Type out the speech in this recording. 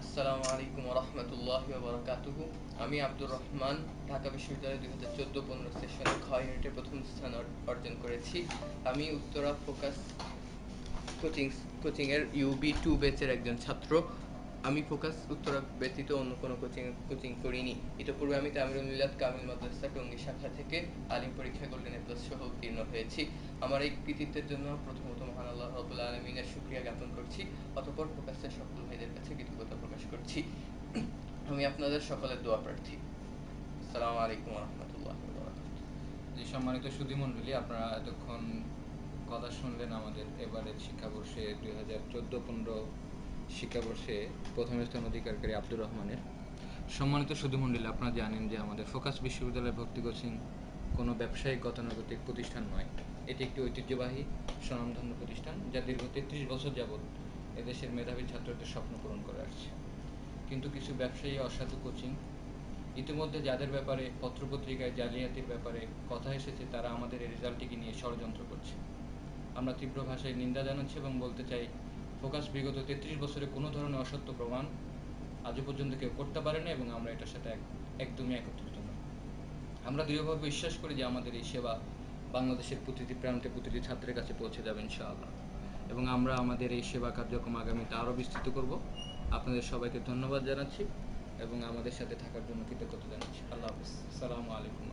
আসসালামু আলাইকুম রহমতুল্লাহি বারাকাতুহু। আমি আব্দুর রহমান ঢাকা বিশ্ববিদ্যালয় 2014-15 সেশনে খ ইউনিটে প্রথম স্থান অর্জন করেছি। আমি উত্তরা ফোকাস কোচিংয়ের UB2 ব্যাচের একজন ছাত্র। আমি ফোকাস উত্তরা ব্যতীত অন্য কোনো কোচিং করিনি। ইতিপূর্বে আমি তামিরুল মিলাদ কামিল মাদ্রাসা টঙ্গী শাখা থেকে আলিম পরীক্ষায় গোল্ডেন এ প্লাস সহ উত্তীর্ণ হয়েছি। আমার এই কৃতিত্বের জন্য প্রথমত মহান আল্লাহ রাব্বুল আলামিনের শুকরিয়া জ্ঞাপন করছি, অতঃপর ফোকাসের সকল ভাইদের কাছে কৃতজ্ঞতা প্রকাশ করছি। আমি আপনাদের সকলের দোয়া প্রার্থী। আসসালামু আলাইকুম রহমতুল্লাহ। যে সম্মানিত সুধীমণ্ডলী, আপনারা এতক্ষণ কথা শুনলেন আমাদের এবারের শিক্ষাবর্ষে 2014-15 শিক্ষাবর্ষে প্রথম স্থান অধিকারকারী আব্দুর রহমানের। সম্মানিত সুধীমণ্ডলী, আপনারা জানেন যে আমাদের ফোকাস বিশ্ববিদ্যালয়ে ভর্তি কোচিং কোনো ব্যবসায়িক গতানুগতিক প্রতিষ্ঠান নয়। এটি একটি ঐতিহ্যবাহী স্বনামধন্য প্রতিষ্ঠান যা দীর্ঘ 33 বছর যাবৎ এদেশের মেধাবী ছাত্রদের স্বপ্ন পূরণ করে আসছে। কিন্তু কিছু ব্যবসায়ী অসাধু কোচিং ইতিমধ্যে যাদের ব্যাপারে পত্রপত্রিকায় জালিয়াতির ব্যাপারে কথা এসেছে, তারা আমাদের এই রেজাল্টটিকে নিয়ে ষড়যন্ত্র করছে। আমরা তীব্র ভাষায় নিন্দা জানাচ্ছি এবং বলতে চাই, ফোকাস বিগত 33 বছরে কোনো ধরনের অসত্য প্রমাণ আজও পর্যন্ত কেউ করতে পারেনি এবং আমরা এটার সাথে একদমই একত্রিত নই। আমরা দৃঢ়ভাবে বিশ্বাস করি যে আমাদের এই সেবা বাংলাদেশের প্রতিটি প্রান্তে প্রতিটি ছাত্রের কাছে পৌঁছে যাবে ইনশাআল্লাহ, এবং আমরা আমাদের এই সেবা কার্যক্রম আগামীতে আরও বিস্তৃত করব। আপনাদের সবাইকে ধন্যবাদ জানাচ্ছি এবং আমাদের সাথে থাকার জন্য কৃতজ্ঞতা জানাচ্ছি। আল্লাহ হাফিজ। আসসালামু আলাইকুম।